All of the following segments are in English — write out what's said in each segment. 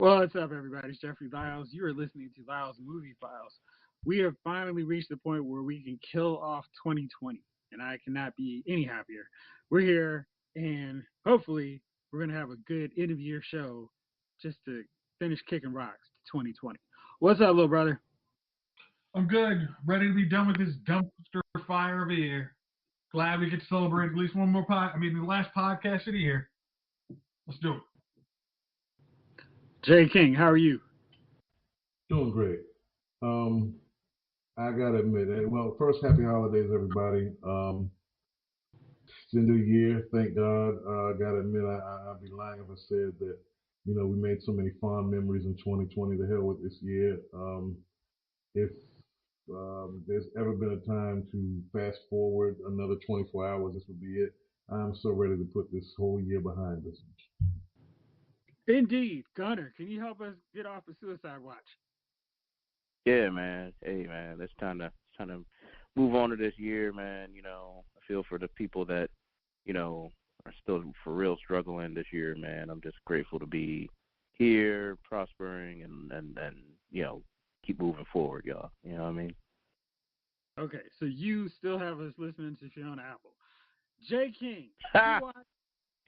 What's up, everybody? It's Jeffrey Lyles. You are listening to Lyles Movie Files. We have finally reached the point where we can kill off 2020, and I cannot be any happier. We're here, and hopefully, we're going to have a good end of year show just to finish kicking rocks to 2020. What's up, little brother? I'm good. Ready to be done with this dumpster fire of a year. Glad we get to celebrate at least one more the last podcast of the year. Let's do it. Jay King, how are you? Doing great. I gotta admit, well, first, happy holidays, everybody. It's the end of the year, thank God. I gotta admit, I'd be lying if I said that, we made so many fond memories in 2020. The hell with this year. If there's ever been a time to fast forward another 24 hours, this would be it. I'm so ready to put this whole year behind us. Indeed. Gunner, can you help us get off the suicide watch? Yeah, man. Hey, man. It's time to move on to this year, man. I feel for the people that, are still for real struggling this year, man. I'm just grateful to be here, prospering, and keep moving forward, y'all. You know what I mean? Okay, so you still have us listening to Fiona Apple. Jay King,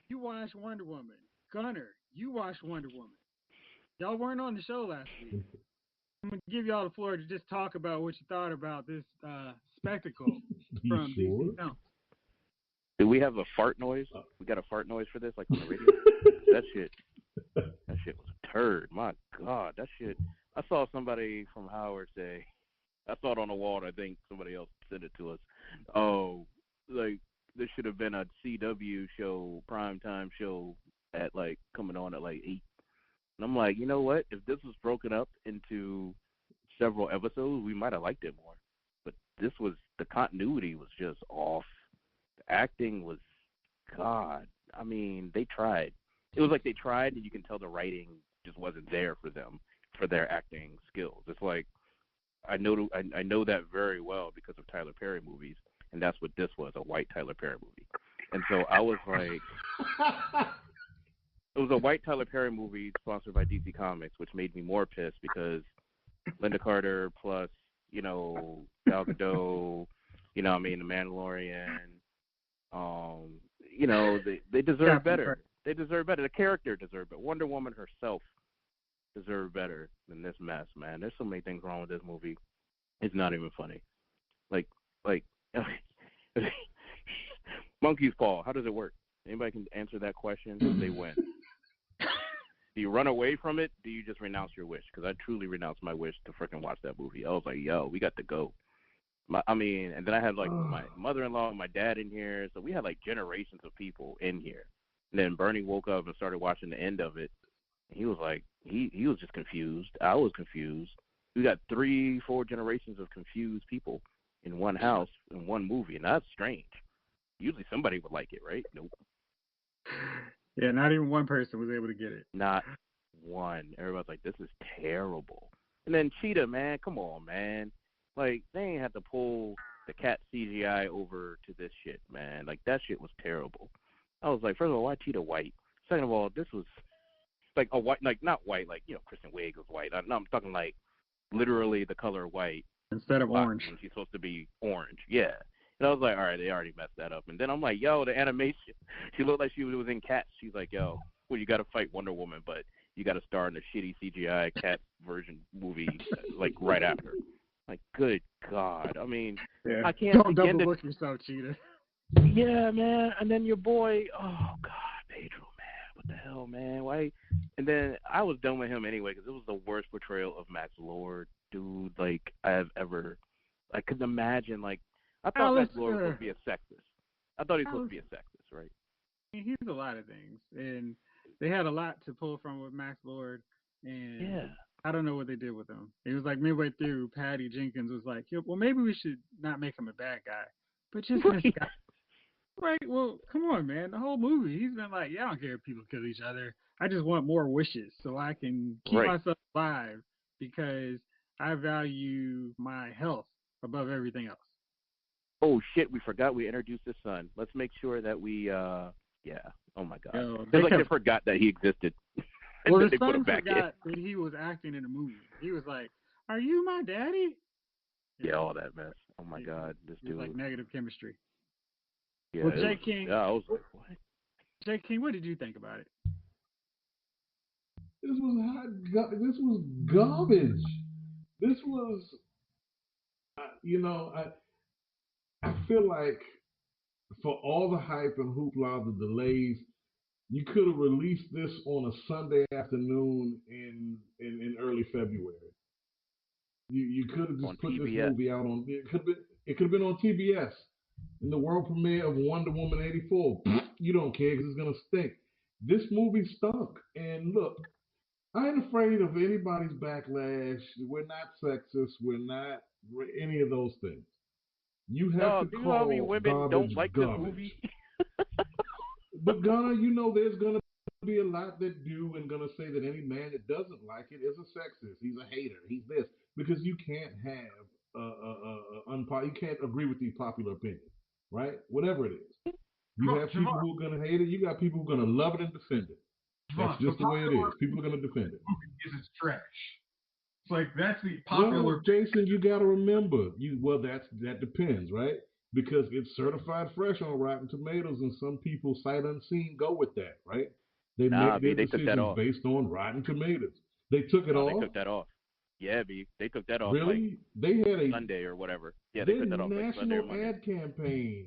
you watched Wonder Woman. Gunner, you watched Wonder Woman. Y'all weren't on the show last week. I'm going to give y'all the floor to just talk about what you thought about this spectacle from DC Films. Do we have a fart noise? We got a fart noise for this, like on the radio? That shit was a turd. My God, that shit. I saw somebody from Howard say, I saw it on the wall, and I think somebody else sent it to us. Oh, like, this should have been a CW show, primetime show, at coming on at 8. And I'm like, you know what? If this was broken up into several episodes, we might have liked it more. But the continuity was just off. The acting was, God. I mean, they tried. It was like they tried, and you can tell the writing just wasn't there for them, for their acting skills. It's like, I know that very well because of Tyler Perry movies, and that's what this was, a white Tyler Perry movie. And so I was like, it was a white Tyler Perry movie sponsored by DC Comics, which made me more pissed because Linda Carter plus, Gal Gadot, the Mandalorian, they deserve better. They deserve better. The character deserved better. Wonder Woman herself deserved better than this mess, man. There's so many things wrong with this movie. It's not even funny. Like Monkey's Paw, how does it work? Anybody can answer that question? They win. Do you run away from it? Do you just renounce your wish? Because I truly renounced my wish to freaking watch that movie. I was like, yo, we got to go. And then I had my mother-in-law and my dad in here, so we had generations of people in here. And then Bernie woke up and started watching the end of it. And he was like, he was just confused. I was confused. We got 3-4 generations of confused people in one house in one movie, and that's strange. Usually somebody would like it, right? Nope. Yeah, not even one person was able to get it. Not one. Everybody's like, this is terrible. And then Cheetah, man, come on, man. They ain't had to pull the cat CGI over to this shit, man. That shit was terrible. I was like, first of all, why Cheetah white? Second of all, this was a white, not white, Kristen Wiig was white. No, I'm talking literally the color white. Instead of orange. She's supposed to be orange, yeah. And I was like, all right, they already messed that up. And then I'm like, yo, the animation. She looked like she was in Cats. She's like, yo, well, you got to fight Wonder Woman, but you got to star in the shitty CGI Cat version movie, right after. Good God. I mean, yeah. I can't Don't double look yourself, Cheetah. Yeah, man. And then your boy, oh, God, Pedro, man. What the hell, man? Why? And then I was done with him anyway because it was the worst portrayal of Max Lord, dude, I've ever. I couldn't imagine, I thought Max Lord was supposed to be a sexist. I thought he was supposed to be a sexist, right? He's a lot of things, and they had a lot to pull from with Max Lord, and yeah. I don't know what they did with him. It was midway through, Patty Jenkins was like, well, maybe we should not make him a bad guy, but just this guy. Right, well, come on, man. The whole movie, he's been like, yeah, I don't care if people kill each other. I just want more wishes so I can keep myself alive because I value my health above everything else. Oh, shit, we forgot we introduced his son. Let's make sure that we, oh, my God. Yo, it's they forgot that he existed. Well, then the they put him son back in. forgot that he was acting in the movie. He was like, "Are you my daddy?" Yeah, all that mess. Oh my God, this It was dude. like negative chemistry. Yeah, Well, Jay King. Yeah, I was like, what? Jay King, what did you think about it? This was this was garbage. This was, I feel like for all the hype and hoopla, the delays, you could have released this on a Sunday afternoon in early February. You could have just On put TBS. this movie out on. It could have been on TBS in the world premiere of Wonder Woman '84. You don't care because it's gonna stink. This movie stunk. And look, I ain't afraid of anybody's backlash. We're not sexist. We're not any of those things. You have to Do you know how many call women garbage don't like this garbage. movie? But Gunner, there's gonna be a lot that do and gonna say that any man that doesn't like it is a sexist. He's a hater. He's this because you can't have you can't agree with the popular opinion, right? Whatever it is, you have people who are gonna hate it. You got people who are gonna love it and defend it. That's just the way it is. People are gonna defend it. Movie is trash. It's like that's the popular. Well, Jason, you got to remember, that depends, right? Because it's certified fresh on Rotten Tomatoes, and some people sight unseen go with that, right? They make their decisions based on Rotten Tomatoes. They took it off. They took that off. Yeah, B. They took that off. Really? Like, they had a Sunday or whatever. Yeah, they took that off like Sunday or Monday. National ad campaign.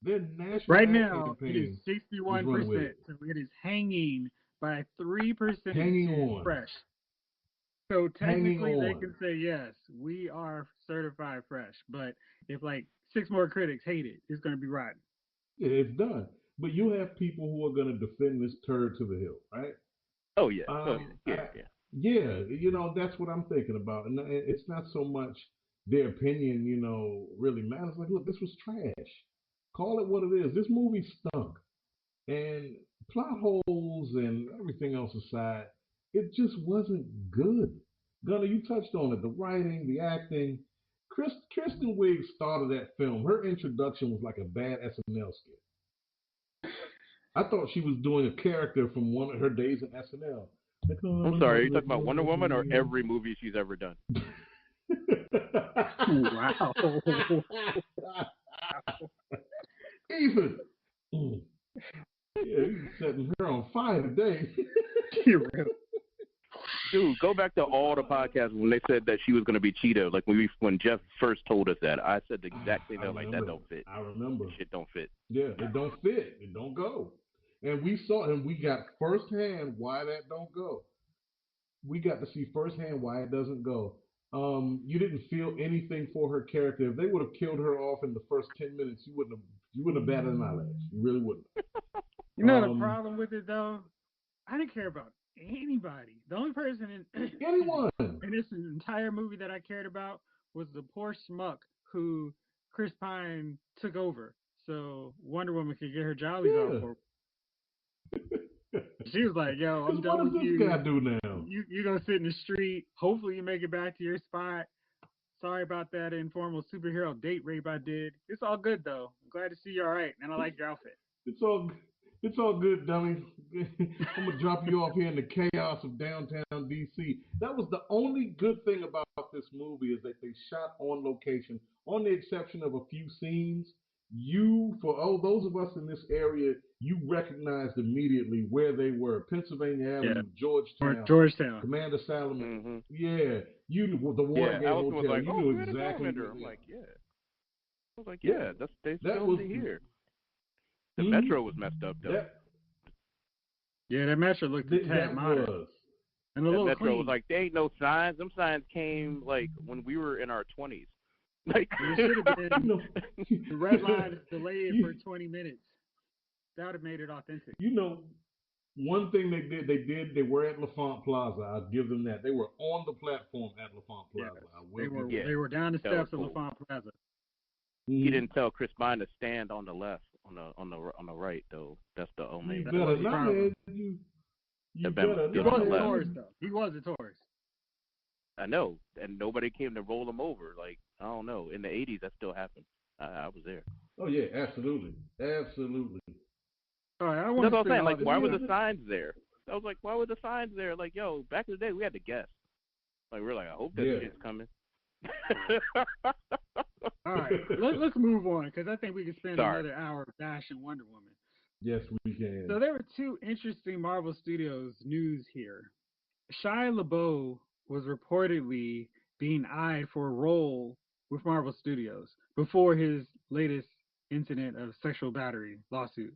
Their national right ad now campaign it is 61%. So it is hanging by 3%. Hanging on. Fresh. So technically, they can say yes, we are certified fresh. But if like 6 more critics hate it, it's going to be rotten. Yeah, it's done. But you have people who are going to defend this turd to the hill, right? Oh yeah. Yeah. That's what I'm thinking about, and it's not so much their opinion, really matters. Like, look, this was trash. Call it what it is. This movie stunk, and plot holes and everything else aside, it just wasn't good. Gunnar, you touched on it. The writing, the acting. Kristen Wiig started that film. Her introduction was like a bad SNL skit. I thought she was doing a character from one of her days in SNL. I'm sorry, are you talking about Wonder Woman or every movie she's ever done? Wow. Ethan. Yeah, he's setting her on fire today. Dude, go back to all the podcasts when they said that she was going to be Cheetah. Like when Jeff first told us that, I said the exact same thing. Like, that don't fit. I remember. That shit don't fit. Yeah, it don't fit. It don't go. And we saw, and we got firsthand why that don't go. We got to see firsthand why it doesn't go. You didn't feel anything for her character. If they would have killed her off in the first 10 minutes, you wouldn't have batted an eyelash. You really wouldn't. The problem with it though, I didn't care about anybody. The only person in this entire movie that I cared about was the poor schmuck who Chris Pine took over, so Wonder Woman could get her jollies off. She was like, "Yo, I'm done with you. What does this guy do now? You gonna sit in the street. Hopefully, you make it back to your spot. Sorry about that informal superhero date rape I did. It's all good though. I'm glad to see you all right, and I like your outfit. It's all good, dummy. I'm gonna drop you off here in the chaos of downtown DC. That was the only good thing about this movie is that they shot on location, on the exception of a few scenes. Those of us in this area, you recognized immediately where they were. Pennsylvania Avenue, Georgetown, Commander Salomon. Mm-hmm. Yeah, the Watergate Hotel. Was like, you knew exactly. I'm like, yeah. I was like, yeah, they filmed it here. The Metro was messed up though. That Metro looked a tad modern. And the Metro clean. was like, there ain't no signs. Them signs came like when we were in our 20s. Like, it should have been the red line is delayed for 20 minutes. That would have made it authentic. One thing they were at LaFont Plaza. I'll give them that. They were on the platform at LaFont Plaza. They were down the steps of LaFont Plaza. He didn't tell Chris Pine to stand on the left, on the right though. That's the only. You better not. He was a tourist though. He was a tourist. I know, and nobody came to roll him over. Like, I don't know. In the 80s, that still happened. I was there. Oh yeah, absolutely. All right, that's what I'm saying. Like, why were the signs there? I was like, why were the signs there? Like, yo, back in the day, we had to guess. Like, we're like, I hope that shit's coming. All right, let's move on because I think we could spend another hour bashing Wonder Woman. Yes, we can. So there were two interesting Marvel Studios news here. Shia LaBeouf was reportedly being eyed for a role with Marvel Studios before his latest incident of sexual battery lawsuit.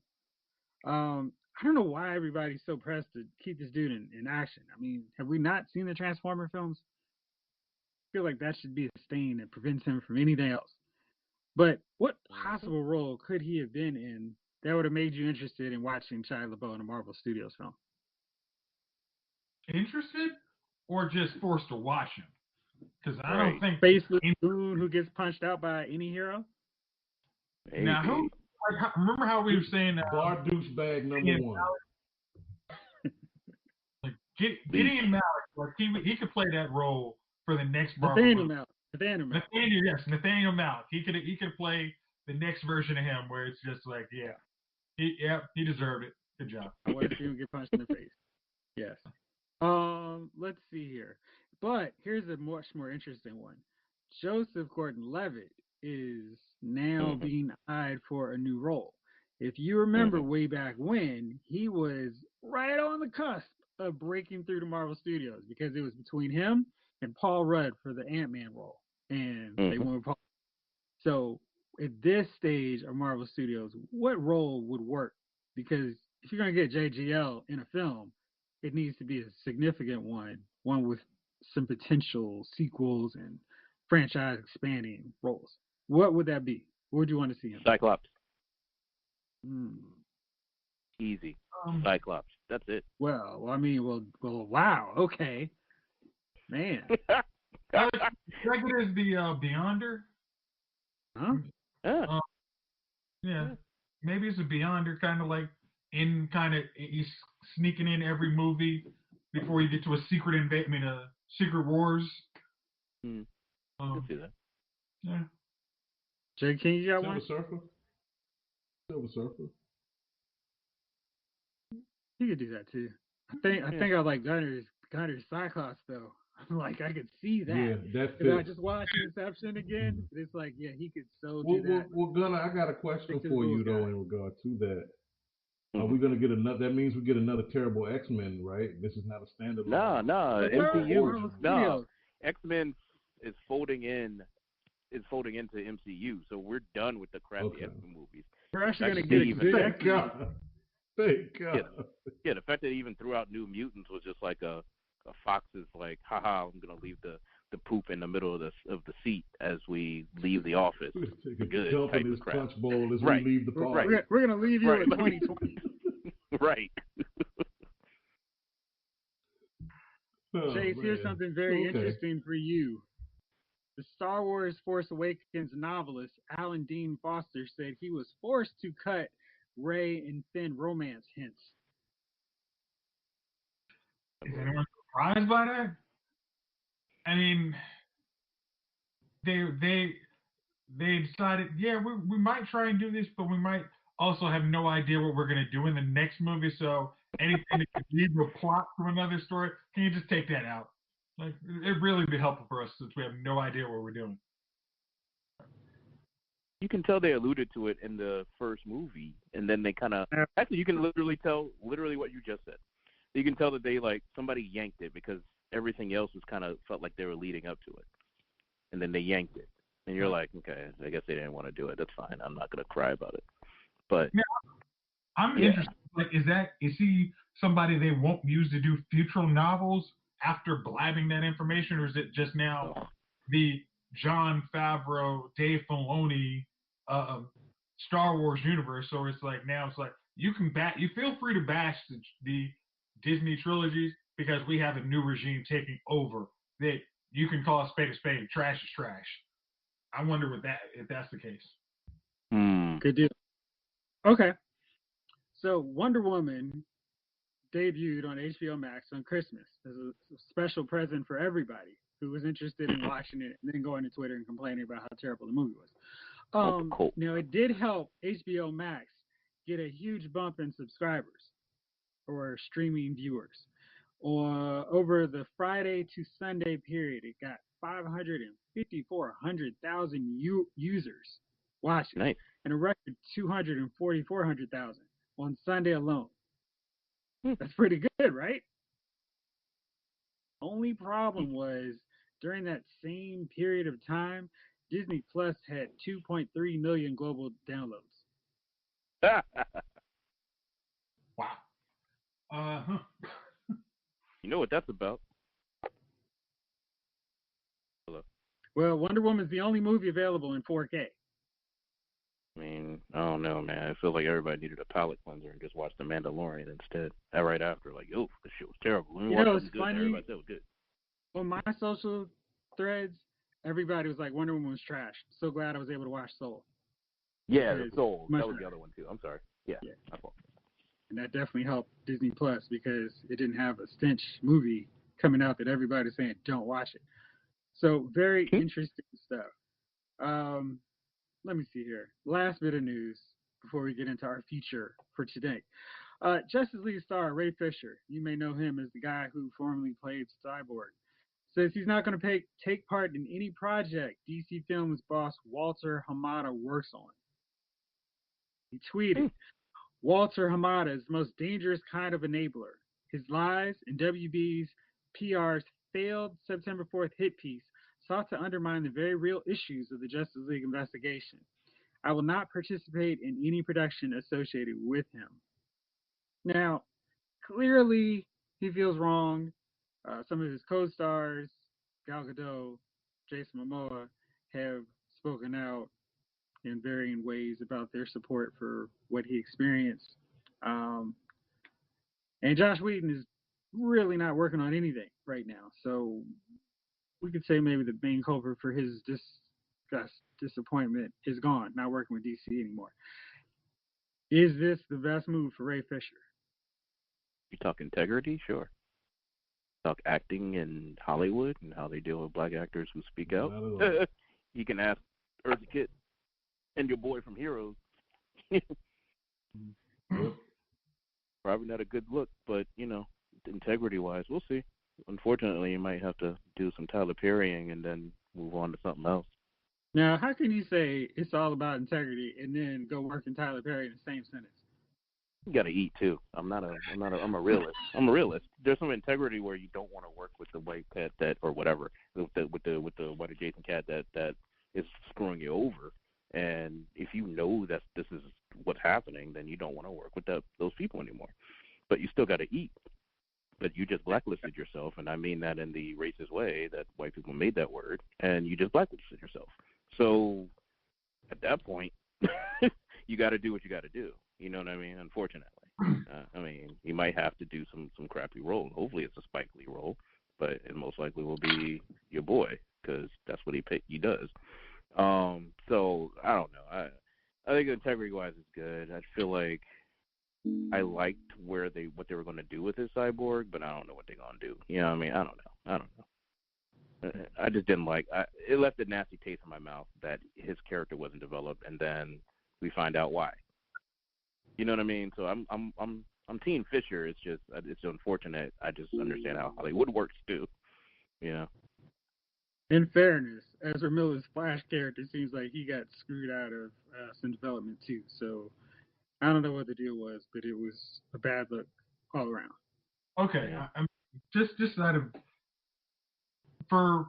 I don't know why everybody's so pressed to keep this dude in action. I mean, have we not seen the Transformer films? I feel like that should be a stain that prevents him from anything else. But what possible role could he have been in that would have made you interested in watching Shia LaBeouf in a Marvel Studios film? Interested or just forced to watch him? Because I don't think Faceless Goon who gets punched out by any hero. Maybe. Now, remember how we were saying Bar douchebag number one. Like Gideon Malik, like he could play that role for the next Marvel movie. Nathaniel Malik. He could play the next version of him where it's just like, he deserved it. Good job. I want to see him get punched in the face. Yes. Let's see here. But here's a much more interesting one. Joseph Gordon-Levitte is now being eyed for a new role. If you remember way back when, he was right on the cusp of breaking through to Marvel Studios because it was between him and Paul Rudd for the Ant-Man role. And they went with Paul. So at this stage of Marvel Studios, what role would work? Because if you're going to get JGL in a film, it needs to be a significant one with some potential sequels and franchise expanding roles. What would that be? Where would you want to see him? Cyclops. Easy. Cyclops. That's it. Well, wow. Okay. Man. Second is the Beyonder. Huh? Yeah. Maybe it's a Beyonder, kind of like he's sneaking in every movie before you get to a secret Secret Wars. I can see that. Yeah. Jay King, you got one? Silver Surfer. He could do that too. I think I like Gunner's Cyclops though. I'm like, I could see that. Yeah, that's it. I just watched Inception again. It's like, yeah, he could do that. Well, Gunner, I got a question for you though in regard to that. Are we gonna get another? That means we get another terrible X-Men, right? This is not a standalone. No, MCU. No, X-Men is folding into MCU, so we're done with the crappy X-Men movies. We're actually gonna get a good X-Men. Thank God. Yeah, the fact that even threw out New Mutants was just like a Fox's like, haha, I'm gonna leave the poop in the middle of the seat as we leave the office. Good. Dump in this punch bowl as we leave the park. Right. We're gonna leave you in 2020. Right. Chase, here's something very interesting for you. The Star Wars Force Awakens novelist Alan Dean Foster said he was forced to cut Rey and Finn romance hints. Is anyone surprised by that? I mean, they decided, we might try and do this, but we might also have no idea what we're going to do in the next movie. So anything that could lead to a plot from another story, can you just take that out? Like, it'd really be helpful for us since we have no idea what we're doing. You can tell they alluded to it in the first movie, and then they kind of actually you can literally tell what you just said. You can tell that they somebody yanked it because everything else was kind of felt like they were leading up to it, and then they yanked it, and you're like, okay, I guess they didn't want to do it. That's fine. I'm not gonna cry about it. But I'm interested. Like, is he somebody they won't use to do future novels after blabbing that information, or is it just now the Jon Favreau, Dave Filoni, Star Wars universe? So it's like now it's like you feel free to bash the Disney trilogies because we have a new regime taking over that you can call a spade a spade. Trash is trash. I wonder if that's the case. Good deal. Okay. So Wonder Woman debuted on HBO Max on Christmas as a special present for everybody who was interested in watching it and then going to Twitter and complaining about how terrible the movie was. Cool. Now, it did help HBO Max get a huge bump in subscribers. or streaming viewers. Over the Friday to Sunday period, it got 554,000 users watching, Nice. and a record 244,000 on Sunday alone. That's pretty good, right? Only problem was during that same period of time, Disney Plus had 2.3 million global downloads. Wow. Uh-huh. You know what that's about? Hello. Well, Wonder Woman's the only movie available in 4K. I mean, I don't know, man. I feel like everybody needed a palate cleanser and just watched The Mandalorian instead. Right after, like, oh, this shit was terrible. Let me watch something good. Funny. Everybody said it was good. On my social threads, everybody was like, Wonder Woman was trash. So glad I was able to watch Soul. Yeah, the Soul. That was the other one, too. I'm sorry. Yeah. And that definitely helped Disney Plus because it didn't have a stench movie coming out that everybody's saying, don't watch it. So very interesting stuff. Let me see here. Last bit of news before we get into our feature for today. Justice League star Ray Fisher, you may know him as the guy who formerly played Cyborg, says he's not going to take part in any project DC Films boss Walter Hamada works on. He tweeted, Walter Hamada is the most dangerous kind of enabler. His lies and WB's PR's failed September 4th hit piece sought to undermine the very real issues of the Justice League investigation. I will not participate in any production associated with him. Now, clearly, he feels wrong. Some of his co-stars, Gal Gadot, Jason Momoa, have spoken out in varying ways about their support for what he experienced. And Josh Whedon is really not working on anything right now. So we could say maybe the main culprit for his disappointment is gone, not working with DC anymore. Is this the best move for Ray Fisher? You talk integrity? Sure. Talk acting in Hollywood and how they deal with black actors who speak out. You can ask Eartha Kitt and your boy from Heroes. Probably not a good look, but, integrity-wise, we'll see. Unfortunately, you might have to do some Tyler Perrying and then move on to something else. Now, how can you say it's all about integrity and then go work in Tyler Perry in the same sentence? You got to eat too. I'm a realist. I'm a realist. There's some integrity where you don't want to work with the white cat or whatever, with the white adjacent cat that is screwing you over. And if you know that this is what's happening, then you don't want to work with those people anymore. But you still got to eat. But you just blacklisted yourself, and I mean that in the racist way that white people made that word, and you just blacklisted yourself. So at that point, you got to do what you got to do. You know what I mean? Unfortunately, you might have to do some crappy role. Hopefully, it's a Spike Lee role, but it most likely will be your boy because that's what he does. So I don't know. I think integrity-wise is good. I feel like I liked what they were going to do with his cyborg, but I don't know what they're going to do. You know what I mean? I don't know. I just didn't like. It left a nasty taste in my mouth that his character wasn't developed, and then we find out why. You know what I mean? So I'm Team Fisher. It's just it's unfortunate. I just understand how Hollywood works too. You know. In fairness, Ezra Miller's Flash character seems like he got screwed out of some development too. So I don't know what the deal was, but it was a bad look all around. Okay, yeah. I'm just out of for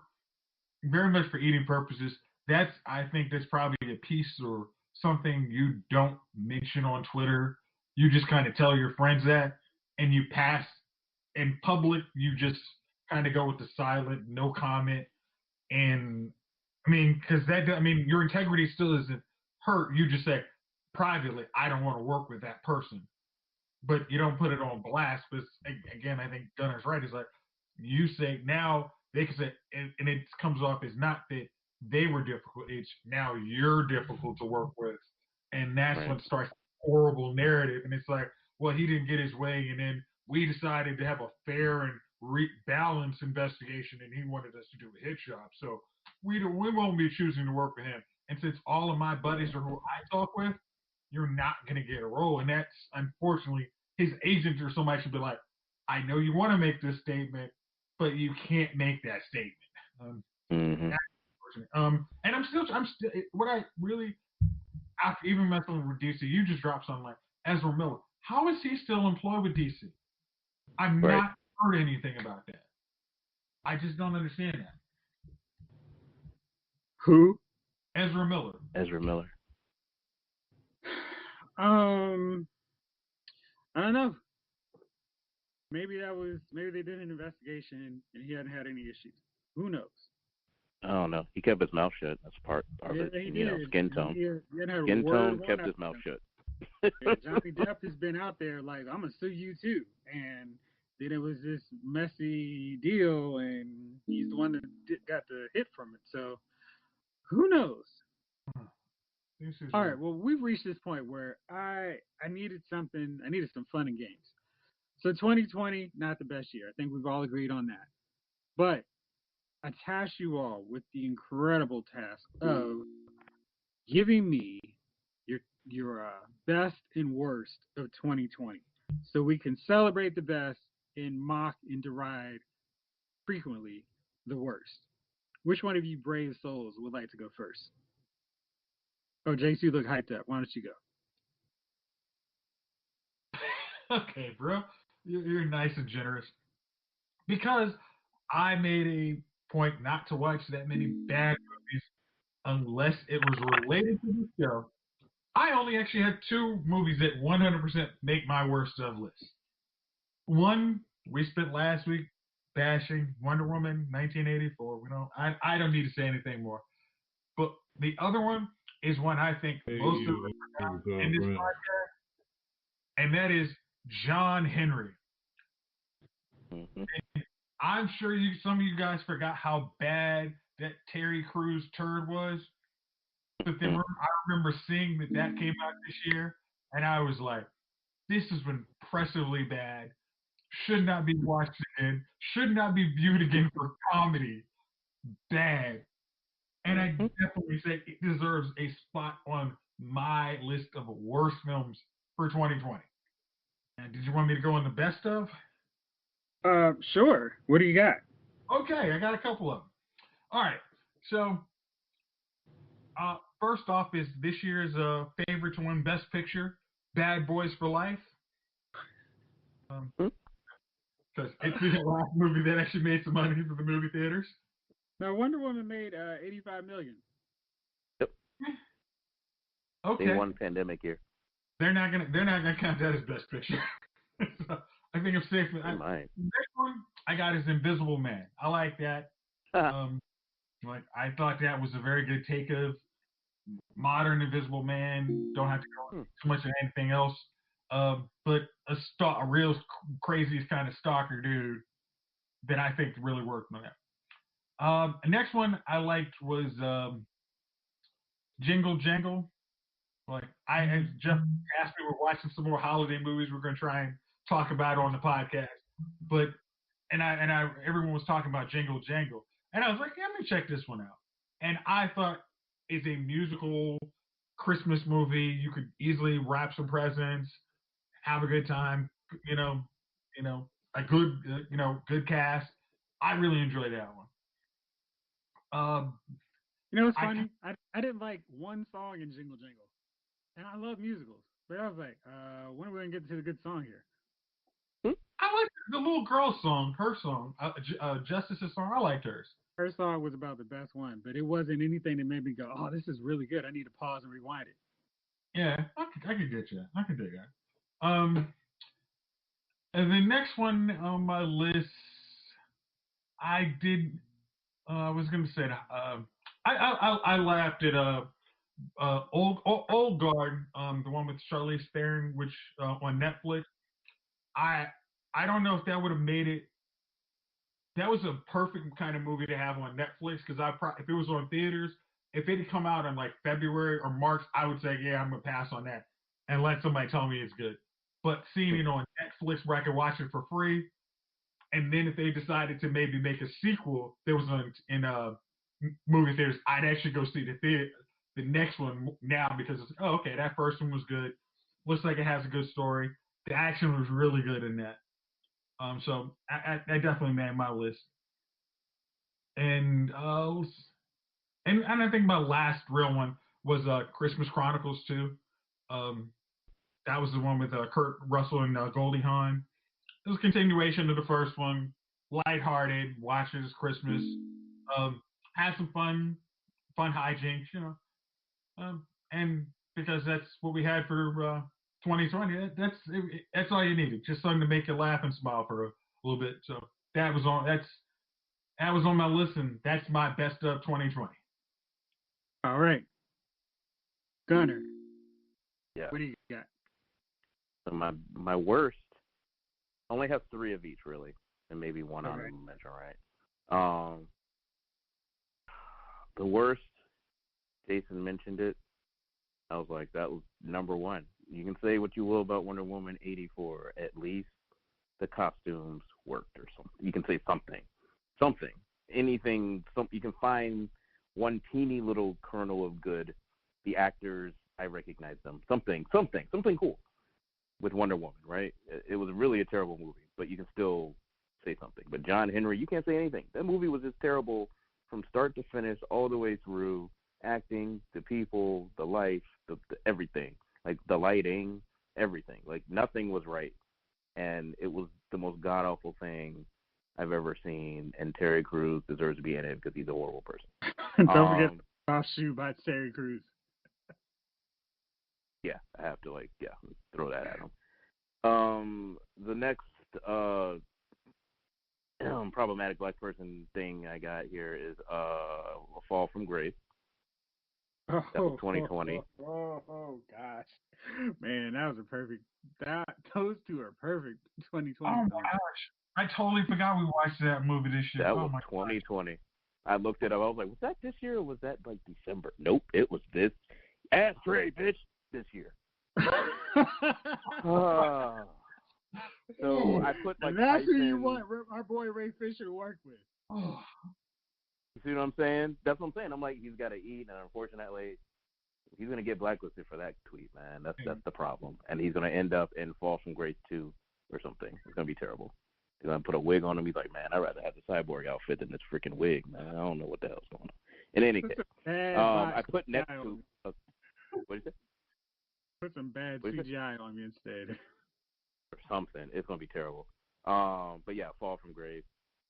very much for eating purposes. I think that's probably a piece or something you don't mention on Twitter. You just kind of tell your friends that, and you pass in public. You just kind of go with the silent, no comment. And because your integrity still isn't hurt. You just say privately, I don't want to work with that person, but you don't put it on blast. But again, I think Gunner's right. It's like you say now they can say, and it comes off as not that they were difficult. It's now you're difficult to work with, and that's right. when it starts a horrible narrative. And it's like, well, he didn't get his way, and then we decided to have a fair and balanced investigation, and he wanted us to do a hit job. So we won't be choosing to work with him. And since all of my buddies are who I talk with, you're not going to get a role. And that's unfortunately his agent or somebody should be like, I know you want to make this statement, but you can't make that statement. Mm-hmm. And I'm still, what I really, after even messing with DC, you just dropped something like Ezra Miller. How is he still employed with DC? I've Right. not heard anything about that. I just don't understand that. Who? Ezra Miller. Ezra Miller. I don't know. Maybe they did an investigation and he hadn't had any issues. Who knows? I don't know. He kept his mouth shut. That's part of it. He You know, did. skin tone. Skin tone kept his mouth shut. Yeah, Johnny Depp has been out there like, I'm gonna sue you too, and then it was this messy deal, and he's the one that got the hit from it. So who knows? All right. Well, we've reached this point where I needed something. I needed some fun and games. So 2020, not the best year. I think we've all agreed on that. But I task you all with the incredible task of giving me your best and worst of 2020, so we can celebrate the best and mock and deride frequently the worst. Which one of you brave souls would like to go first? Oh, JC, you look hyped up. Why don't you go? Okay, bro. You're nice and generous. Because I made a point not to watch that many bad movies unless it was related to the show. I only actually had 2 movies that 100% make my worst of list. One, we spent last week bashing Wonder Woman 1984. I don't need to say anything more. But the other one is one I think most of us forgot in this podcast, and that is John Henry. Mm-hmm. I'm sure some of you guys forgot how bad that Terry Crews turd was. But then I remember seeing that came out this year, and I was like, this is impressively bad. Should not be watched again. Should not be viewed again for comedy. Bad. And I definitely say it deserves a spot on my list of worst films for 2020. And did you want me to go in the best of? Sure. What do you got? Okay, I got a couple of them. All right. So, first off is this year's favorite to win Best Picture, Bad Boys for Life. Because it's the last movie that actually made some money for the movie theaters. Now, Wonder Woman made $85 million. Yep. Okay. They won pandemic year. They're not gonna count that as Best Picture. So, I think I'm safe. Next one I got is Invisible Man. I like that. I thought that was a very good take of modern Invisible Man. Don't have to go too much of anything else. But a real crazy kind of stalker dude that I think really worked on that. The next one I liked was Jingle Jangle. As Jeff asked me, we're watching some more holiday movies we're going to try and talk about on the podcast. But everyone was talking about Jingle Jangle, and I was like, let me check this one out. And I thought it's a musical Christmas movie. You could easily wrap some presents, have a good time. A good good cast. I really enjoyed that one. It's funny. I didn't like one song in Jingle Jangle. And I love musicals. But I was like, when are we going to get to the good song here? I liked the little girl song, her song, Justice's song. I liked hers. Her song was about the best one, but it wasn't anything that made me go, oh, this is really good. I need to pause and rewind it. Yeah, I could get you. I could dig that. And the next one on my list, I was going to say, I laughed at Old Guard, the one with Charlize Theron, which on Netflix. I don't know if that would have made it. That was a perfect kind of movie to have on Netflix because if it was on theaters, if it had come out in like February or March, I would say, yeah, I'm gonna pass on that and let somebody tell me it's good. But seeing it on Netflix where I could watch it for free, and then if they decided to maybe make a sequel that was in movie theaters, I'd actually go see the next one now because it's okay, that first one was good. Looks like it has a good story. The action was really good in that. So I definitely made my list. And I think my last real one was Christmas Chronicles 2. Um, that was the one with Kurt Russell and Goldie Hawn. It was a continuation of the first one, lighthearted, watches Christmas, had some fun hijinks, and because that's what we had for 2020, that's all you needed, just something to make you laugh and smile for a little bit. So that was on my list, and that's my best of 2020. All right, Gunner. Yeah. What do you got? So my worst. I only have 3 of each really, and maybe one honorable mention, right? The worst. Jason mentioned it. I was like, that was number 1. You can say what you will about Wonder Woman 84. At least the costumes worked or something. You can say something, anything. You can find one teeny little kernel of good. The actors, I recognize them. Something cool with Wonder Woman, right? It was really a terrible movie, but you can still say something. But John Henry, you can't say anything. That movie was just terrible from start to finish, all the way through. Acting, the people, the life, the everything, like the lighting, everything. Like nothing was right, and it was the most god awful thing I've ever seen. And Terry Crews deserves to be in it because he's a horrible person. Don't forget Offshoot by Terry Crews. Yeah, I have to throw that at him. The next problematic black person thing I got here is A Fall from Grace. That was 2020. Oh gosh, man, that was a perfect. Those two are perfect. 2020. Oh my gosh, I totally forgot we watched that movie this year. That was 2020. Gosh. I looked it up. I was like, was that this year or was that like December? Nope, it was this. Ashtray, bitch, this year. So I put like. And that's who you want our boy Ray Fisher to work with. Oh. You see what I'm saying? That's what I'm saying. I'm like, he's got to eat, and unfortunately, he's going to get blacklisted for that tweet, man. That's the problem. And he's going to end up in Fall from Grace 2 or something. It's going to be terrible. He's going to put a wig on him. He's like, man, I'd rather have the cyborg outfit than this freaking wig, man. I don't know what the hell's going on. In any case, I put next to... what did you say? Put some bad CGI on me instead. Or something. It's going to be terrible. But yeah, Fall from Grace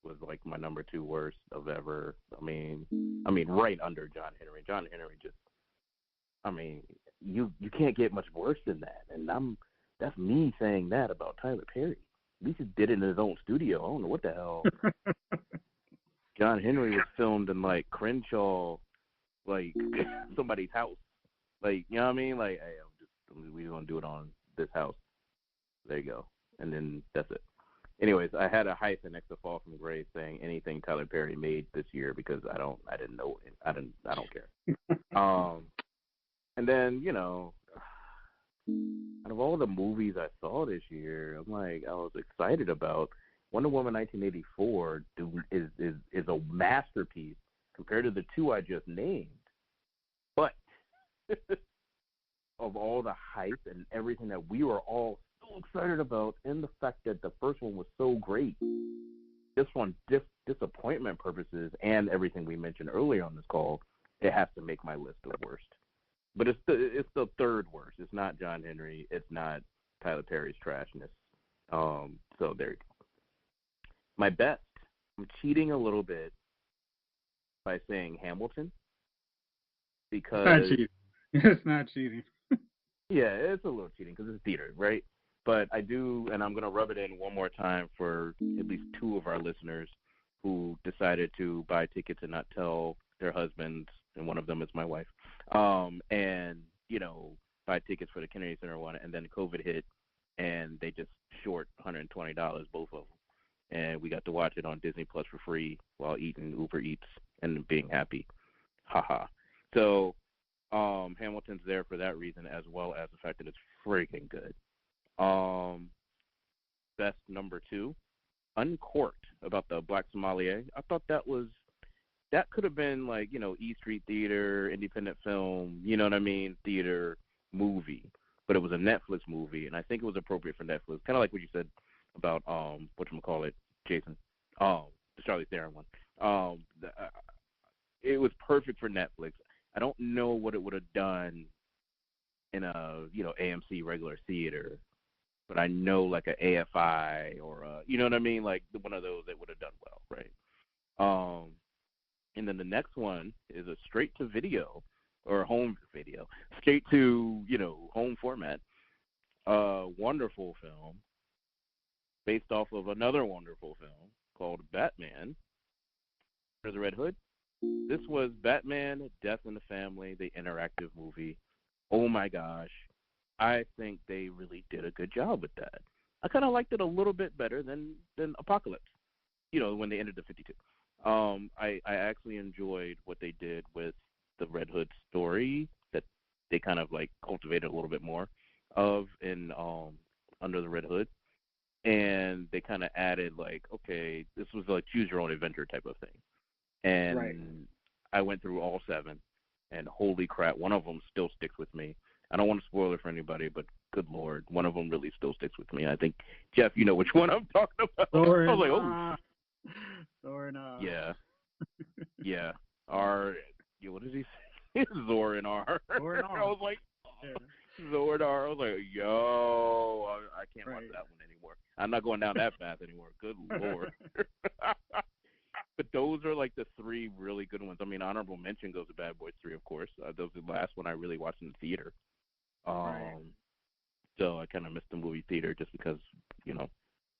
was like my number 2 worst of ever. I mean, right under John Henry. John Henry just, you can't get much worse than that. And that's me saying that about Tyler Perry. At least he did it in his own studio. I don't know what the hell. John Henry was filmed in like Crenshaw, like somebody's house. Like, you know what I mean? Like, hey, we're gonna do it on this house. There you go. And then that's it. Anyways, I had a hyphen next to Fall from Grace saying anything Tyler Perry made this year because I don't care. And then, out of all the movies I saw this year, I'm like, I was excited about Wonder Woman 1984 is a masterpiece compared to the 2 I just named. But of all the hype and everything that we were all so excited about, and the fact that the first one was so great, this one, disappointment purposes and everything we mentioned earlier on this call, it has to make my list of worst. But it's the third worst. It's not John Henry. It's not Tyler Perry's trashness. So there you go. My best, I'm cheating a little bit by saying Hamilton. Because it's not cheating. It's not cheating. Yeah, it's a little cheating because it's theater, right? But I do, and I'm going to rub it in one more time for at least 2 of our listeners who decided to buy tickets and not tell their husbands, and one of them is my wife, and, buy tickets for the Kennedy Center one, and then COVID hit, and they just short $120, both of them. And we got to watch it on Disney Plus for free while eating Uber Eats and being happy. Haha. So Hamilton's there for that reason, as well as the fact that it's freaking good. Best number 2, Uncorked, about the black sommelier. I thought that could have been like, E Street Theater, independent film, theater movie. but it was a Netflix movie, and I think it was appropriate for Netflix. Kind of like what you said about whatchamacallit, Jason, the Charlize Theron one. It was perfect for Netflix. I don't know what it would have done in a AMC regular theater, but I know like a AFI or you know what I mean, like one of those that would have done well, right? And then the next one is a straight to video or home video, straight to home format. Wonderful film based off of another wonderful film called Batman Under the Red Hood. This was Batman: Death in the Family, the interactive movie. Oh my gosh, I think they really did a good job with that. I kind of liked it a little bit better than Apocalypse. When they ended the 52. I actually enjoyed what they did with the Red Hood story that they kind of like cultivated a little bit more of in Under the Red Hood, and they kind of added like, okay, this was like choose your own adventure type of thing. And right. I went through all 7, and holy crap, one of them still sticks with me. I don't want to spoil it for anybody, but good Lord, one of them really still sticks with me. I think, Jeff, you know which one I'm talking about. I was like, oh. Zoran. Yeah. Yeah. What did he say? Zoran R. I was like, Zoran R. I was like, yo, I can't watch that one anymore. I'm not going down that path anymore. Good Lord. But those are like the 3 really good ones. I mean, honorable mention goes to Bad Boys 3, of course. That was the last one I really watched in the theater. So I kind of missed the movie theater just because,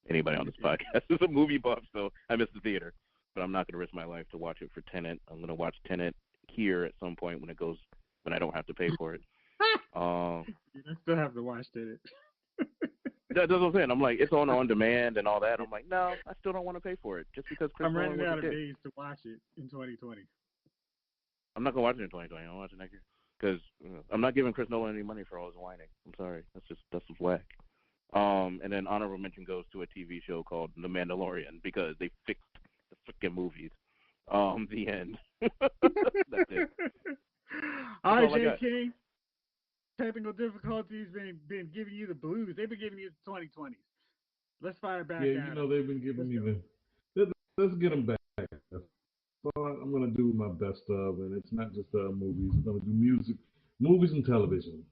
anybody on this podcast is a movie buff, so I missed the theater. But I'm not going to risk my life to watch it for Tenet. I'm going to watch Tenet here at some point when I don't have to pay for it. You still have to watch Tenet. That's what I'm saying. I'm like, it's on demand and all that. I'm like, no, I still don't want to pay for it just because Chris Nolan I'm running out of days to watch it in 2020. I'm not going to watch it in 2020. I'll watch it next year because I'm not giving Chris Nolan any money for all his whining. I'm sorry. That's just whack. And then honorable mention goes to a TV show called The Mandalorian because they fixed the freaking movies. The end. That's it. All right, J. King. Technical difficulties been giving you the blues. They've been giving you the 2020s. Let's fire back. Yeah, they've been giving me let's get them back. So I'm gonna do my best of, and it's not just movies. I'm gonna do movies and television.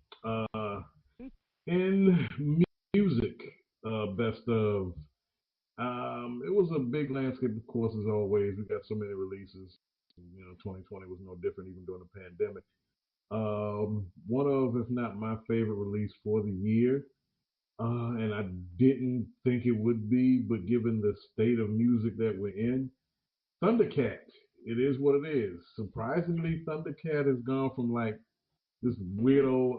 In music, best of. It was a big landscape, of course, as always. We got so many releases. 2020 was no different, even during the pandemic. One of, if not my favorite release for the year, and I didn't think it would be, but given the state of music that we're in, Thundercat. It is what it is. Surprisingly, Thundercat has gone from like this weirdo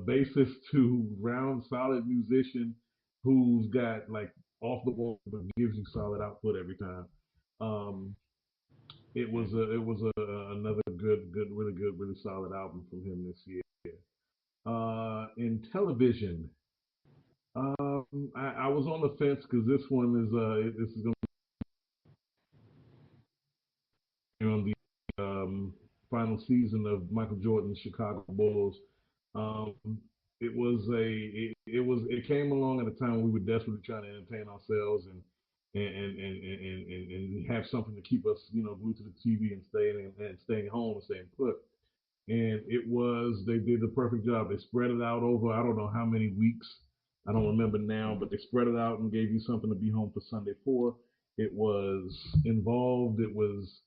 bassist to round solid musician who's got like off the wall but gives you solid output every time. It was another really solid album from him this year. In television, I was on the fence because this one is this is going to be on the final season of Michael Jordan's Chicago Bulls. It came along at a time when we were desperately trying to entertain ourselves and have something to keep us, glued to the TV and staying home and staying put. And they did the perfect job. They spread it out over I don't know how many weeks. I don't remember now, but they spread it out and gave you something to be home for Sunday for. It was involved. It was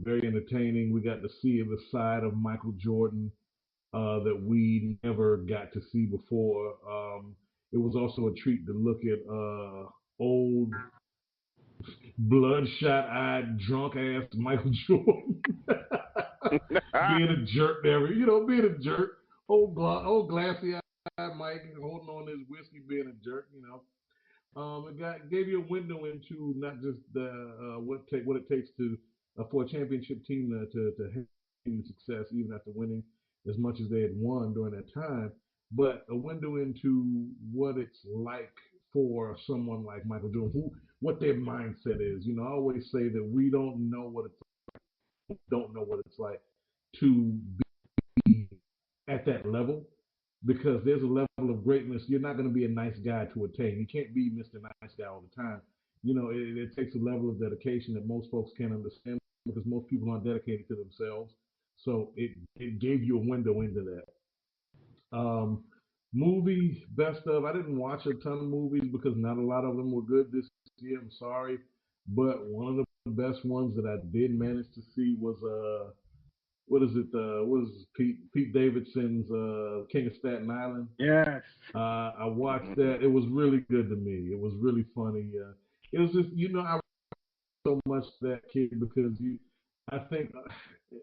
very entertaining. We got to see the side of Michael Jordan that we never got to see before. It was also a treat to look at old, bloodshot-eyed, drunk-ass Michael Jordan being a jerk there. Being a jerk. Old glassy-eyed Mike holding on his whiskey, being a jerk. It gave you a window into not just what it takes to for a championship team to have success even after winning as much as they had won during that time, but a window into what it's like for someone like Michael Jordan, what their mindset is. I always say that we don't know what it's like to be at that level because there's a level of greatness. You're not going to be a nice guy to attain. You can't be Mr. Nice Guy all the time. It takes a level of dedication that most folks can't understand because most people aren't dedicated to themselves. So it gave you a window into that. Um, movie best of. I didn't watch a ton of movies because not a lot of them were good this year. I'm sorry, but one of the best ones that I did manage to see was what is it? What is Pete Davidson's King of Staten Island? Yes. I watched that. It was really good to me. It was really funny. It was just I so much that kid because I think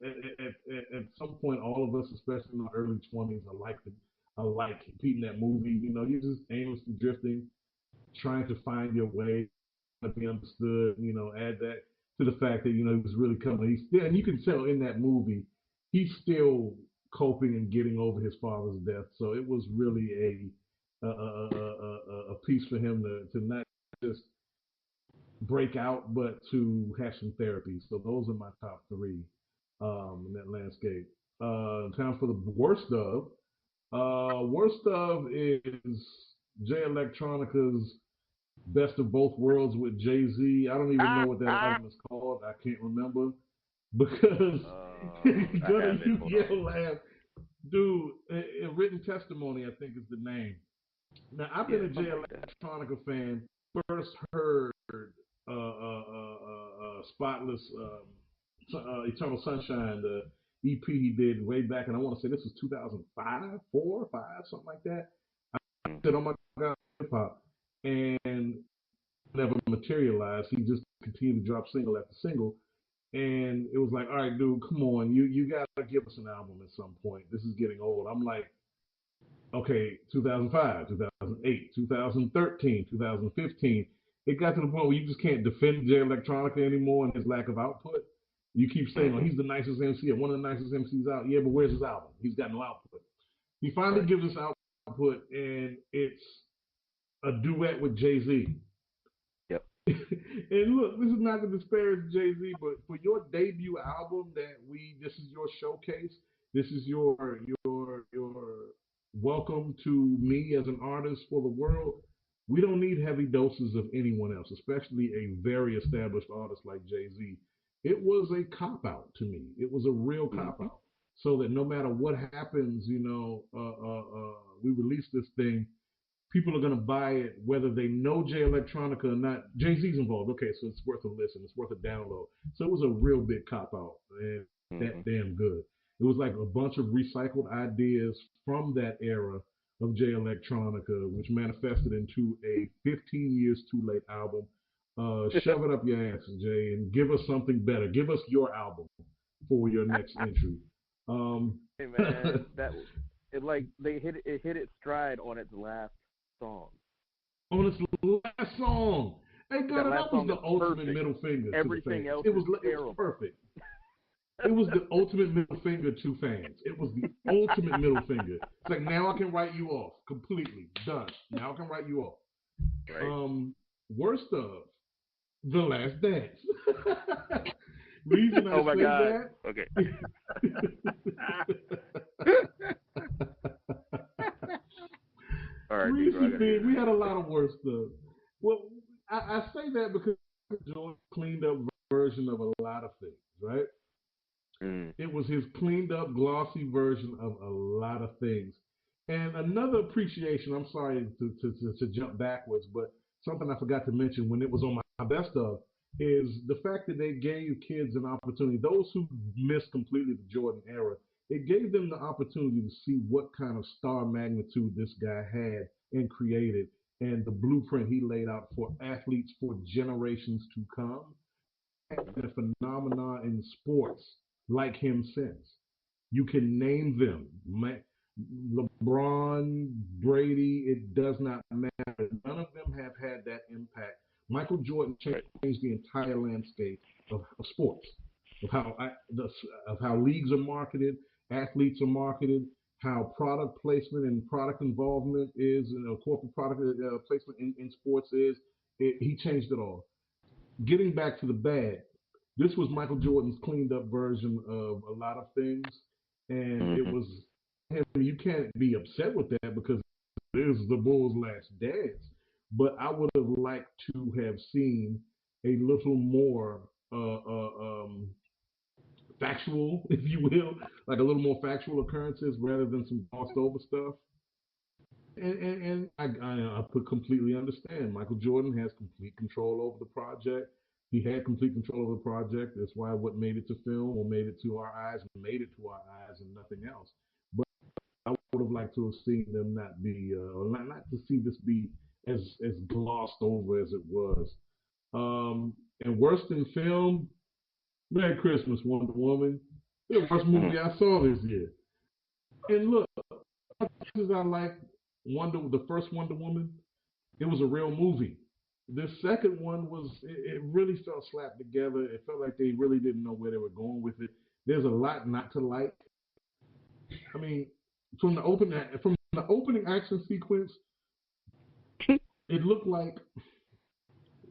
at some point all of us, especially in our early 20s, I like Pete in that movie. You're just aimlessly drifting, trying to find your way, to be understood. Add that to the fact that he was really coming. He's still, and you can tell in that movie, he's still coping and getting over his father's death. So it was really a piece for him to not just break out, but to have some therapy. So those are my top three in that landscape. Time for the worst of. Worst of is Jay Electronica's Best of Both Worlds with Jay-Z. I don't even know what that album is called. I can't remember because Gunner, you yell laugh. Dude, a written testimony, I think is the name. Now, I've been a Jay Electronica fan. First heard Spotless Eternal Sunshine, the EP he did way back, and I want to say this was 2005, 4, 5, something like that. I said, oh my God, hip hop. And never materialized. He just continued to drop single after single. And it was like, all right, dude, come on. You got to give us an album at some point. This is getting old. I'm like, okay, 2005, 2008, 2013, 2015. It got to the point where you just can't defend Jay Electronica anymore and his lack of output. You keep saying, oh, he's the nicest MC, one of the nicest MCs out. Yeah, but where's his album? He's got no output. He finally gives us output, and it's a duet with Jay-Z. Yep. And look, this is not to disparage Jay-Z, but for your debut album this is your showcase. This is your welcome to me as an artist for the world. We don't need heavy doses of anyone else, especially a very established artist like Jay-Z. It was a cop-out to me. It was a real cop-out. So that no matter what happens, we release this thing, people are going to buy it whether they know Jay Electronica or not. Jay-Z's involved. Okay, so it's worth a listen. It's worth a download. So it was a real big cop-out, and that damn good. It was like a bunch of recycled ideas from that era of Jay Electronica, which manifested into a 15 years too late album. Shove it up your ass, Jay, and give us something better. Give us your album for your next entry. Hey man, they hit its stride on its last song. On its last song. Hey, Gunner, that was the ultimate middle finger. Everything else it was perfect. It was the ultimate middle finger to fans. It was the ultimate middle finger. It's like, now I can write you off completely. Done. Now I can write you off. Right. Worst of The Last Dance. Reason I my say God. that. Okay. All right, Reason being, we had a lot of worst stuff. Well, I say that because Jordan cleaned up version of a lot of things, right? It was his cleaned up, glossy version of a lot of things. And another appreciation, I'm sorry to jump backwards, but something I forgot to mention when it was on my best of, is the fact that they gave kids an opportunity, those who missed completely the Jordan era, it gave them the opportunity to see what kind of star magnitude this guy had and created, and the blueprint he laid out for athletes for generations to come. And a phenomenon in sports like him since. You can name them. LeBron, Brady, it does not matter. None of them have had that impact. Michael Jordan changed the entire landscape of sports, of how leagues are marketed, athletes are marketed, how product placement and product involvement is, corporate product placement in sports is. He changed it all. Getting back to the bad, this was Michael Jordan's cleaned up version of a lot of things, and it was You can't be upset with that because it is the Bulls' last dance. But I would have liked to have seen a little more factual, if you will, like a little more factual occurrences rather than some glossed over stuff. And I completely understand. Michael Jordan has complete control over the project. He had complete control over the project. That's why what made it to film or made it to our eyes made it to our eyes and nothing else. But I would have liked to have seen them not be, or not to see this be as glossed over as it was. And worse than film, Merry Christmas, Wonder Woman. The worst movie I saw this year. And look, as much as I like the first Wonder Woman, it was a real movie. The second one it really felt slapped together. It felt like they really didn't know where they were going with it. There's a lot not to like. I mean, from the opening action sequence, it looked like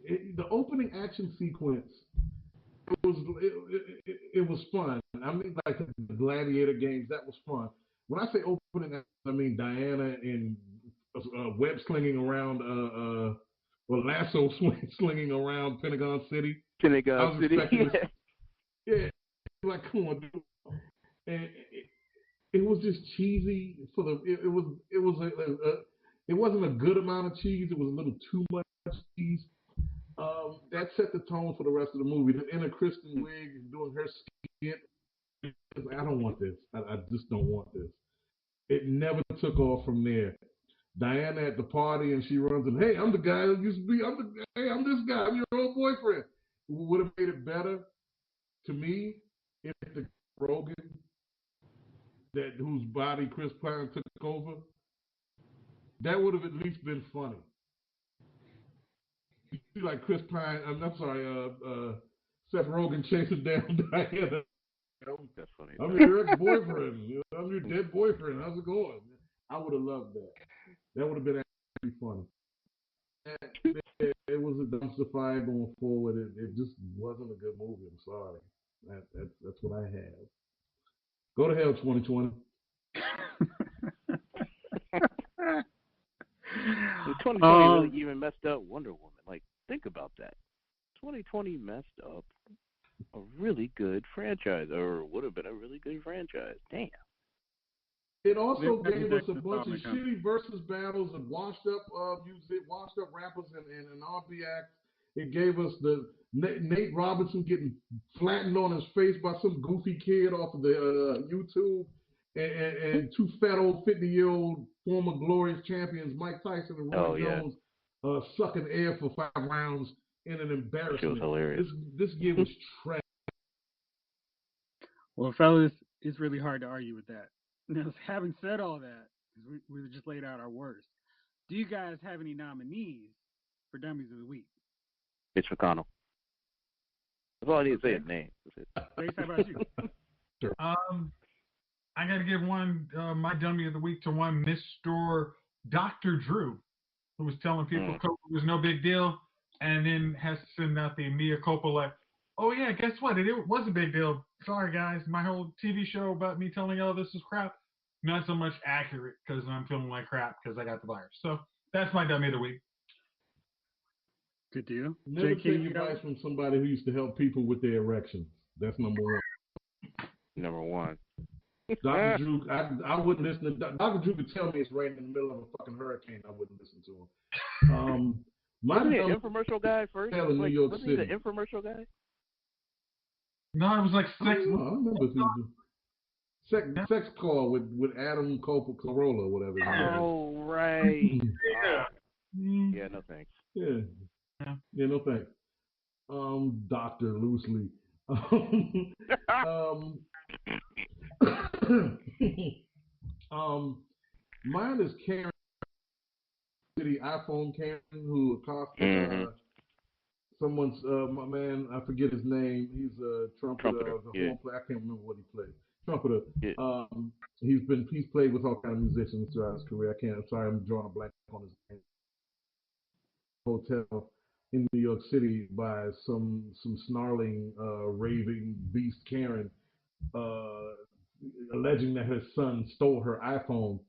the opening action sequence. It was fun. I mean, like the Gladiator games, that was fun. When I say opening, I mean Diana and web slinging around, lasso slinging around Pentagon City. Pentagon City. Yeah, like come on, dude. And it was just cheesy for the. It wasn't a good amount of cheese. It was a little too much cheese. That set the tone for the rest of the movie. The inner Kristen Wiig doing her skit. I don't want this. I just don't want this. It never took off from there. Diana at the party and she runs and hey, I'm the guy that used to be. I'm this guy. I'm your old boyfriend. Would have made it better to me if the Rogan whose body Chris Pine took over. That would have at least been funny. Like Chris Pine, I'm sorry, Seth Rogen chasing down Diana. That's funny. I'm your ex-boyfriend. I'm your dead boyfriend. How's it going? I would have loved that. That would have been actually funny. It was a dumpster fire going forward. It just wasn't a good movie. I'm sorry. That's what I have. Go to hell, 2020. 2020 really even messed up Wonder Woman. Like, think about that. 2020 messed up a really good franchise, or would have been a really good franchise. Damn. It also gave us a bunch of shitty versus battles and washed up rappers and R&B acts. It gave us the Nate Robinson getting flattened on his face by some goofy kid off of the YouTube, and two fat old 50-year-old former glorious champions Mike Tyson and Roy Jones sucking air for 5 rounds in an embarrassment. It was hilarious. This year was trash. Well, fellas, it's really hard to argue with that. Now, having said all that, we just laid out our worst. Do you guys have any nominees for Dummies of the Week? Mitch McConnell. That's all I need to say is name. Grace, how about you? Sure. I got to give my Dummy of the Week to one Mr. Dr. Drew, who was telling people COVID was no big deal, and then has to send out the mea culpa like, oh yeah, guess what? It was a big deal. Sorry guys, my whole TV show about me telling y'all this is crap, not so much accurate because I'm feeling like crap because I got the virus. So that's my Dummy of the Week. Good deal. Never take advice from somebody who used to help people with their erections. That's number one. Number one. Dr. Drew, I wouldn't listen to Dr. Drew could tell me it's raining in the middle of a fucking hurricane. I wouldn't listen to him. Wasn't he an infomercial guy first? In New York wasn't City. he the infomercial guy? No, it was like sex. I remember sex call with Adam Carolla or whatever. Oh right. Yeah. Yeah. No thanks. Yeah. No thanks. Doctor loosely. Mine is Karen City iPhone Karen who accosted someone's my man, I forget his name. He's a trumpeter. Horn player. I can't remember what he played. Trumpeter. Yeah. He's played with all kind of musicians throughout his career. I'm sorry, I'm drawing a blank on his name. Hotel in New York City by some snarling raving beast Karen alleging that her son stole her iPhone,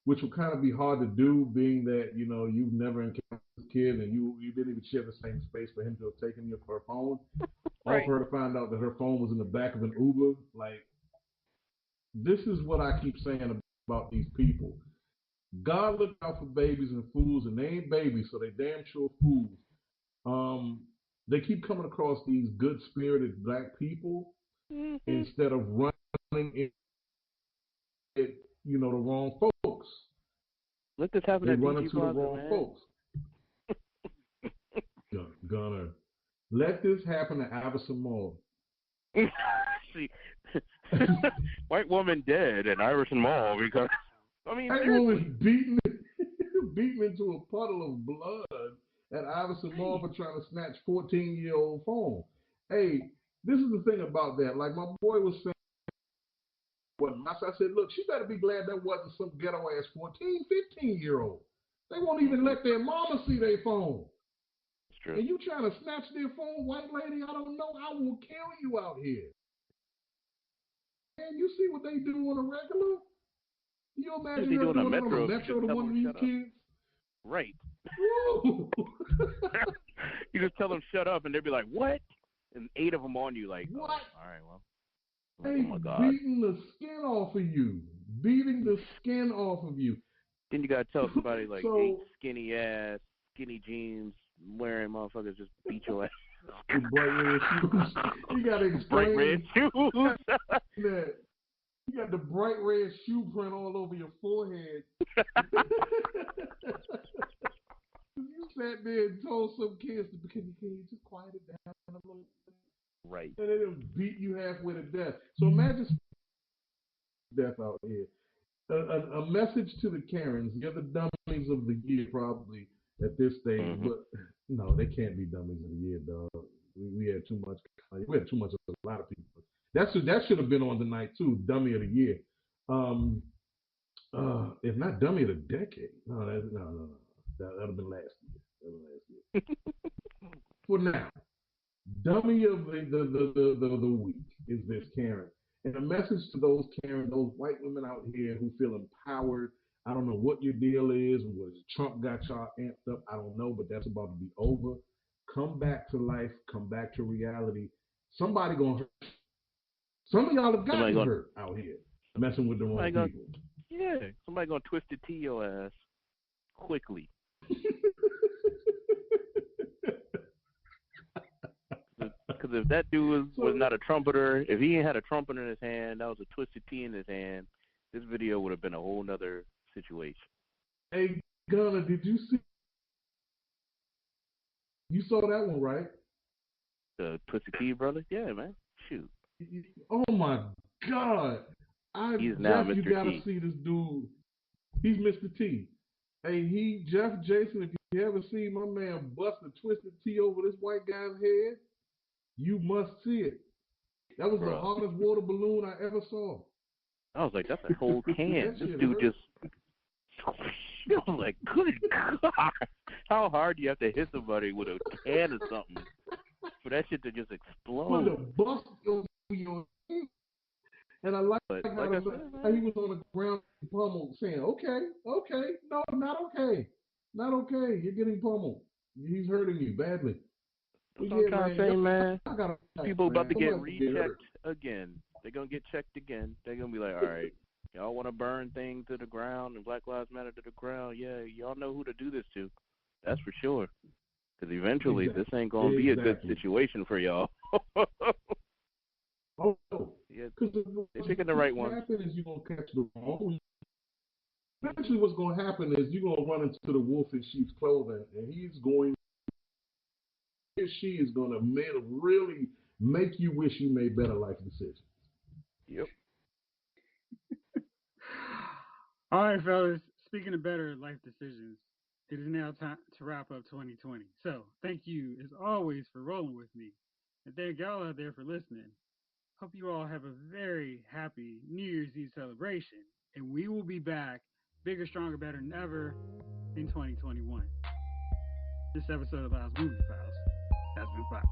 which would kind of be hard to do, being that you've never encountered this kid and you didn't even share the same space for him to have taken her phone. All Right. for her to find out that her phone was in the back of an Uber. Like, this is what I keep saying about these people. God looked out for babies and fools, and they ain't babies, so they damn sure fools. They keep coming across these good-spirited black people instead of running at the wrong folks. Let this happen They at run DG into the Plaza, wrong man. folks. Gunner, let this happen at Iverson Mall. See, white woman dead at Iverson Mall because White woman beaten into a puddle of blood at Iverson Mall for trying to snatch 14-year-old phone. Hey, this is the thing about that. Like my boy was saying, I said, look, she better be glad that wasn't some ghetto ass 14, 15-year-old. They won't even let their mama see their phone. It's true. And you trying to snatch their phone, white lady? I don't know. I will kill you out here. And you see what they do on a regular? You imagine her doing it on a metro to one of these kids? Right. You just tell them shut up, and they'd be like, "What?" And 8 of them on you, like, "What?" Oh, all right, well. Hey, oh my God. Beating the skin off of you. Then you gotta tell somebody like 8 skinny ass, skinny jeans wearing motherfuckers just beat your ass. With bright red shoes. You gotta explain. Bright red shoes. That. You got the bright red shoe print all over your forehead. You sat there and told some kids, can you just quiet it down a little bit? Right. And they'll beat you halfway to death. So imagine death out here. A message to the Karens. You're the dummies of the year probably at this stage, but no, they can't be dummies of the year, dog. We had too much. We had too much of a lot of people. That should have been on tonight too. Dummy of the year. If not dummy of the decade. No. That'd have been last year. For now, dummy of the week is this Karen. And a message to those Karen, those white women out here who feel empowered. I don't know what your deal is. Was Trump got y'all amped up? I don't know, but that's about to be over. Come back to life. Come back to reality. Somebody gonna hurt. Some of y'all have gotten hurt out here messing with the wrong people. Yeah, somebody gonna twist the T your ass quickly. Because if that dude was not a trumpeter, if he ain't had a trumpet in his hand, that was a twisted T in his hand, this video would have been a whole nother situation. Hey, Gunner, did you see? You saw that one, right? The twisted T brother? Yeah, man. Shoot. Oh my God! He's now Jeff, Mr. you gotta T. see this dude. He's Mr. T. Hey, Jeff Jason, if you ever see my man bust a twisted T over this white guy's head, you must see it. That was the hardest water balloon I ever saw. I was like, that's a whole can. This dude just. I was like, good God. How hard do you have to hit somebody with a can or something for that shit to just explode? Put a bust over your head. And I like how he was on the ground pummeled saying, okay, no, not okay. Not okay. You're getting pummeled. He's hurting you badly. That's what I'm trying to say, man. People about to get rechecked again. They're going to get checked again. They're going to be like, all right, y'all want to burn things to the ground and Black Lives Matter to the ground? Yeah, y'all know who to do this to. That's for sure. Because eventually this ain't going to be a good situation for y'all. Yeah, they're picking the right one. What happens is you're going to catch the wrong. Eventually what's going to happen is you're going to run into the wolf in sheep's clothing, and he or she is going to really make you wish you made better life decisions. Yep. All right, fellas. Speaking of better life decisions, it is now time to wrap up 2020. So thank you, as always, for rolling with me. And thank y'all out there for listening. Hope you all have a very happy New Year's Eve celebration. And we will be back bigger, stronger, better than ever in 2021. This episode of Lyle's Movie Files has been filed.